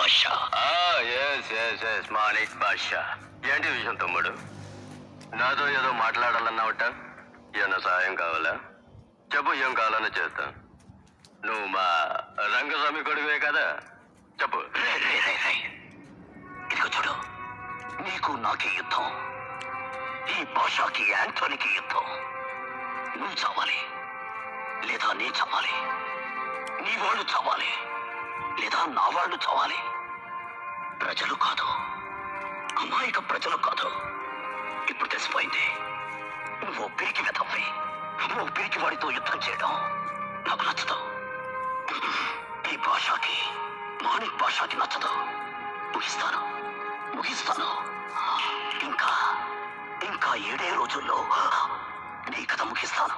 బాషా. మాణిక్ బాషా. ఏంటి విషయం తమ్ముడు? నాతో ఏదో మాట్లాడాలన్నావట. ఏమన్నా సహాయం కావాలా? చెప్పు, ఏం కావాలని చేస్తాను. నువ్వు మా రంగస్వామి కొడుకువే కదా, చెప్పు. ఇదిగో చూడు, నీకు నాకే యుద్ధం, ఈ భాషకి యాంటోనీకి యుద్ధం. నువ్వు చావాలి లేదా నీ చావాలి, నీ వాళ్ళు చావాలి లేదా నా వాళ్ళు చావాలి. ప్రజలు కాదు, అమాయక ప్రజలు కాదు. ఇప్పుడు తెలిసిపోయింది, నువ్వు పిరికి వెతవ్వి. నువ్వు పిరికి వాడితో యుద్ధం చేయడం నాకు నచ్చదు. ఈ భాషకి, మాణిక్ భాషకి నచ్చదు. ముగిస్తాను ముగిస్తాను. ఇంకా ఇంకా 7 రోజుల్లో నీ కథ ముగిస్తాను.